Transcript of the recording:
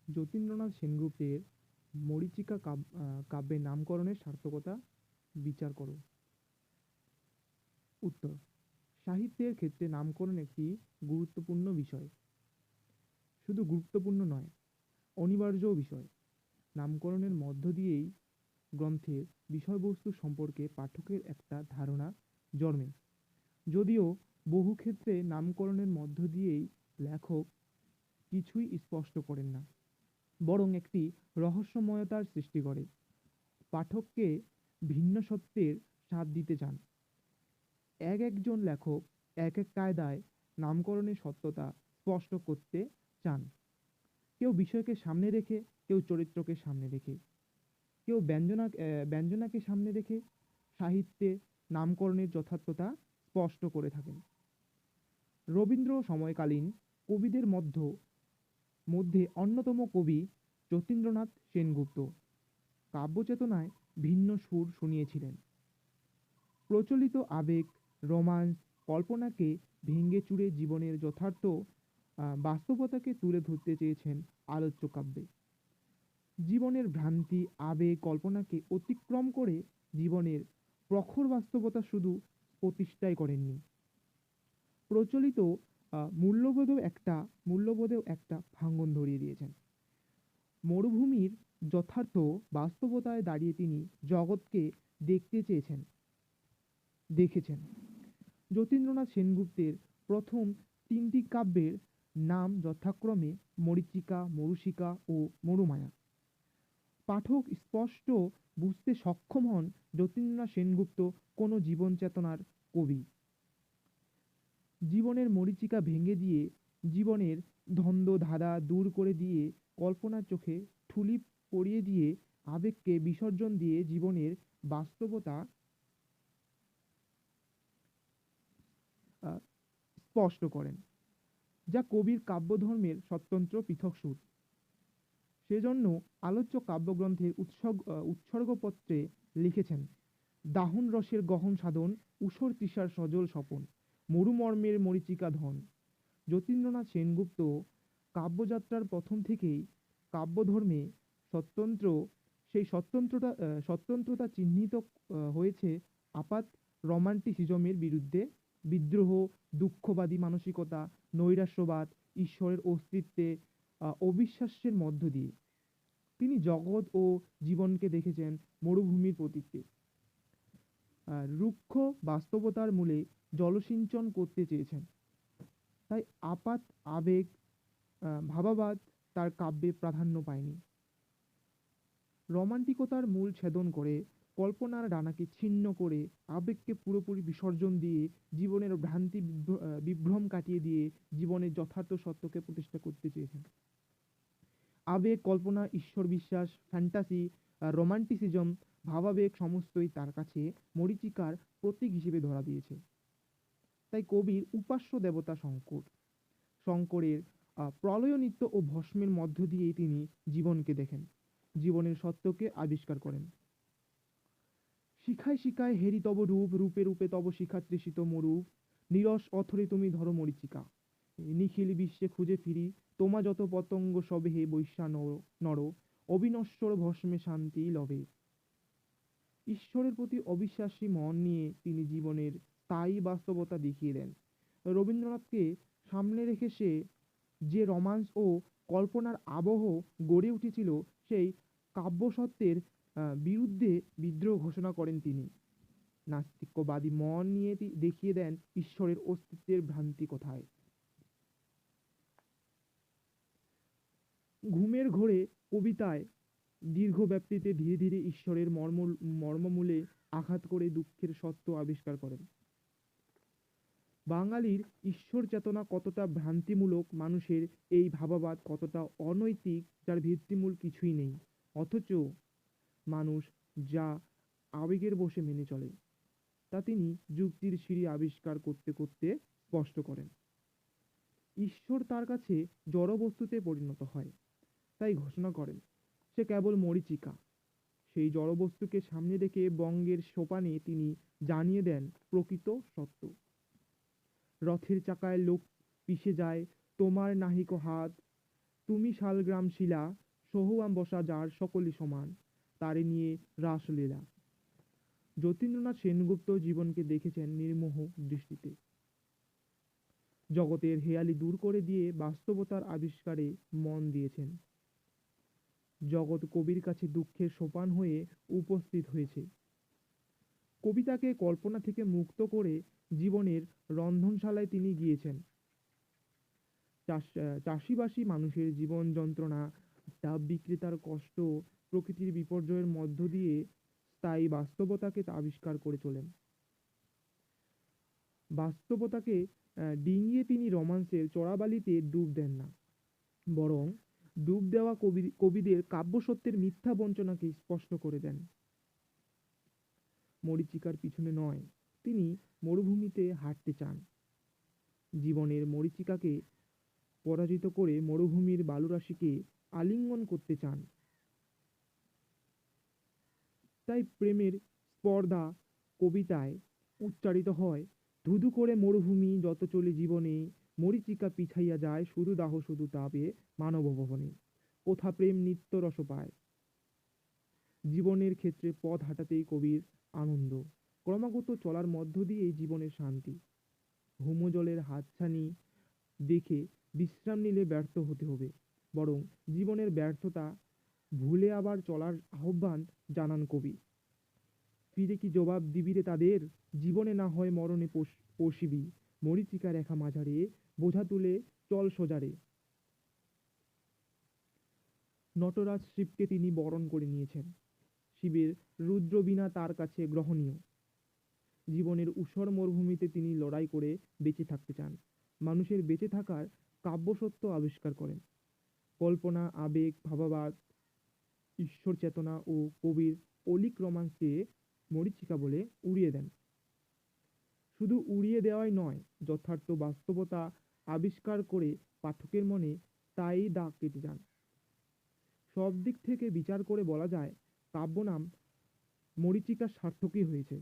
যতীন্দ্রনাথ সেনগুপ্তের মরীচিকা কাব্যের নামকরণের সার্থকতা বিচার করো। উত্তর: সাহিত্যের ক্ষেত্রে নামকরণ একটি গুরুত্বপূর্ণ বিষয়। শুধু গুরুত্বপূর্ণ নয়, অনিবার্য বিষয়। নামকরণের মধ্য দিয়েই গ্রন্থের বিষয়বস্তু সম্পর্কে পাঠকের একটা ধারণা জন্মে। যদিও বহু ক্ষেত্রে নামকরণের মধ্য দিয়েই লেখক কিছুই স্পষ্ট করেন না, বরং একটি রহস্যময়তার সৃষ্টি করে। পাঠককে ভিন্ন সত্যের স্বাদ দিতে চান। একজন লেখক এক কায়দায় নামকরণের সত্যতা স্পষ্ট করতে চান। কেউ বিষয়কে সামনে রেখে, কেউ চরিত্রকে সামনে রেখে, কেউ ব্যঞ্জনাকে সামনে রেখে সাহিত্যে নামকরণের যথার্থতা স্পষ্ট করে থাকেন। রবীন্দ্র সময়কালীন কবিদের মধ্যে অন্যতম কবি যতীন্দ্রনাথ সেনগুপ্ত কাব্যচেতনায় ভিন্ন সুর শুনিয়েছিলেন। প্রচলিত আবেগ, রোমান্স, কল্পনাকে ভেঙে চুরে জীবনের যথার্থ বাস্তবতাকে তুলে ধরতে চেয়েছেন আলোচ্য কাব্যে। জীবনের ভ্রান্তি, আবেগ, কল্পনাকে অতিক্রম করে জীবনের প্রখর বাস্তবতা শুধু প্রতিষ্ঠাই করেননি, প্রচলিত মূল্যবোধেও একটা ভাঙন ধরিয়ে দিয়েছেন। মরুভূমির যথার্থ বাস্তবতায় দাঁড়িয়ে তিনি জগৎকে দেখতে দেখেছেন। যতীন্দ্রনাথ সেনগুপ্তের প্রথম তিনটি কাব্যের নাম যথাক্রমে মরীচিকা, মরুশিকা ও মরুমায়া। পাঠক স্পষ্ট বুঝতে সক্ষম হন যতীন্দ্রনাথ সেনগুপ্ত কোনো জীবন চেতনার কবি। জীবনের মরীচিকা ভেঙে দিয়ে, জীবনের দ্বন্দ্ব ধাঁধা দূর করে দিয়ে, কল্পনার চোখে ঠুলি পরিয়ে দিয়ে, আবেগকে বিসর্জন দিয়ে জীবনের বাস্তবতা স্পষ্ট করেন, যা কবির কাব্যধর্মের স্বতন্ত্র পৃথক সুর। সেজন্য আলোচ্য কাব্যগ্রন্থের উৎসর্গপত্রে লিখেছেন: দাহন রসের গহন সাধন, ঊষর তৃষার সজল স্বপন, মরুমর্মের মরীচিকা ধন। যতীন্দ্রনাথ সেনগুপ্ত কাব্যযাত্রার প্রথম থেকেই কাব্যধর্মে স্বতন্ত্র সেই স্বতন্ত্রতা চিহ্নিত হয়েছে আপাত রোমান্টিসিজমের বিরুদ্ধে বিদ্রোহ, দুঃখবাদী মানসিকতা, নৈরাশ্যবাদ, ঈশ্বরের অস্তিত্বে অবিশ্বাসের মধ্য দিয়ে। তিনি জগৎ ও জীবনকে দেখেছেন মরুভূমির প্রতীকে। রুক্ষ বাস্তবতার মূলে জলসিঞ্চন করতে চেয়েছেন। তাই আপাত আবেগ, ভাবাবাদ তার কাব্যে প্রাধান্য পায়নি। রোমান্টিকতার মূল ছেদন করে, কল্পনার ডানাকে ছিন্ন করে, আবেগকে পুরোপুরি বিসর্জন দিয়ে, জীবনের ভ্রান্তি বিভ্রম কাটিয়ে দিয়ে জীবনের যথার্থ সত্যকে প্রতিষ্ঠা করতে চেয়েছেন। আবেগ, কল্পনা, ঈশ্বর বিশ্বাস, ফ্যান্টাসি, রোমান্টিসিজম, ভাবাবেগ সমস্তই তার কাছে মরীচিকার প্রতীক হিসেবে ধরা দিয়েছে। তাই কবির উপাস্য দেবতা শঙ্করের প্রলয় নৃত্য ও ভস্মের মধ্য দিয়েই তিনি জীবনকে দেখেন, জীবনের সত্যকে আবিষ্কার করেন। শিখায় শিখায় হেরি তব রূপ, রূপে রূপে তব শিখা তৃষিত মরূপ, নিরস অথরে তুমি ধরো মরীচিকা, নিখিল বিশ্বে খুঁজে ফিরি, তোমা যত পতঙ্গ সবে হে বৈশ্যা নর, অবিনশ্বর ভস্মে শান্তি লবে। ঈশ্বরের প্রতি অবিশ্বাসী মন নিয়ে তিনি জীবনের স্থায়ী বাস্তবতা দেখিয়ে দেন। রবীন্দ্রনাথকে সামনে রেখে সে যে রোমান্স ও কল্পনার আবহ গড়ে উঠেছিল, সেই কাব্যসত্ত্বের বিরুদ্ধে বিদ্রোহ ঘোষণা করেন তিনি। নাস্তিক্যবাদী মন নিয়ে দেখিয়ে দেন ঈশ্বরের অস্তিত্বের ভ্রান্তি কোথায়। ঘুমের ঘোরে কবিতায় দীর্ঘ ব্যাপ্তিতে ধীরে ধীরে ঈশ্বরের মর্মমূলে আঘাত করে দুঃখের সত্য আবিষ্কার করেন। বাঙালির ঈশ্বর চেতনা কতটা ভ্রান্তিমূলক, মানুষের এই ভাবাবাদ কতটা অনৈতিক, যার ভিত্তিমূল কিছুই নেই, অথচ মানুষ যা আবেগের বশে মেনে চলে, তা তিনি যুক্তির সিঁড়ি আবিষ্কার করতে করতে স্পষ্ট করেন। ঈশ্বর তার কাছে জড়বস্তুতে পরিণত হয়, তাই ঘোষণা করেন সে কেবল মরীচিকা। সেই জড়বস্তুকে সামনে রেখে বঙ্গের সোপানে তিনি জানিয়ে দেন প্রকৃত সত্য। রথের চাকায় লোক পিষে যায়, তোমার নাহিক হাত, তুমি শালগ্রাম শিলা, সহুয়াম বসা যার সকলই সমান, তারে নিয়ে রাসলীলা। যতীন্দ্রনাথ সেনগুপ্ত জীবনকে দেখেছেন নির্মোহ দৃষ্টিতে। জগতের হেয়ালি দূর করে দিয়ে বাস্তবতার আবিষ্কারে মন দিয়েছেন। জগৎ কবির কাছে দুঃখের সোপান হয়ে উপস্থিত হয়েছে। কবিতাকে কল্পনা থেকে মুক্ত করে জীবনের রন্ধনশালায় তিনি গিয়েছেন। চাষিবাসী মানুষের জীবন যন্ত্রণা, ডাব বিক্রেতার কষ্ট, প্রকৃতির বিপর্যয়ের মধ্য দিয়ে স্থায়ী বাস্তবতাকে তা আবিষ্কার করে চলেন। বাস্তবতাকে ডিঙিয়ে তিনি রোমান্সের চড়াবালিতে ডুব দেন না, বরং ডুব দেওয়া কবিদের কাব্যসত্যের মিথ্যা বঞ্চনাকে স্পষ্ট করে দেন। মরীচিকার পিছনে নয়, তিনি মরুভূমিতে হাঁটতে চান। জীবনের মরীচিকাকে পরাজিত করে মরুভূমির বালুরাশিকে আলিঙ্গন করতে চান। তাই প্রেমের স্পর্ধা কবিতায় উচ্চারিত হয়, ধুধু করে মরুভূমি যত চলে জীবনে, মরীচিকা পিছাইয়া যায় শুধু দাহ শুধু তাপে মানব ভবনে। কোথা প্রেম নিত্য রস পায়। জীবনের ক্ষেত্রে পথ হাঁটাতেই কবির আনন্দ, ক্রমাগত চলার মধ্য দিয়েই জীবনের শান্তি। ভৌমজলের হাতছানি দেখে বিশ্রাম নিলে ব্যর্থ হতে হবে, বরং জীবনের ব্যর্থতা ভুলে আবার চলার আহ্বান জানান কবি। ফিরে কি জবাব দিবিরে তাদের, জীবনে না হয় মরণে পশিবি, মরীচিকা রেখা মাঝারে, বোঝা তুলে চল সোজারে। নটরাজ শিবকে তিনি বরণ করে নিয়েছেন। শিবের রুদ্রবীণা তার কাছে গ্রহণীয়। জীবনের ঊষর মরুভূমিতে তিনি লড়াই করে বেঁচে থাকতে চান। মানুষের বেঁচে থাকার কাব্যসত্য আবিষ্কার করেন। কল্পনা, আবেগ, ভাবাবাদ, ঈশ্বর চেতনা ও কবির অলিক রোমান্সকে মরীচিকা বলে উড়িয়ে দেন। শুধু উড়িয়ে দেওয়াই নয়, যথার্থ বাস্তবতা আবিষ্কার করে পাঠকের মনে স্থায়ী দাগ কেটে যান। সব দিক থেকে বিচার করে বলা যায়, কাব্য নাম মরীচিকা সার্থকই হয়েছে।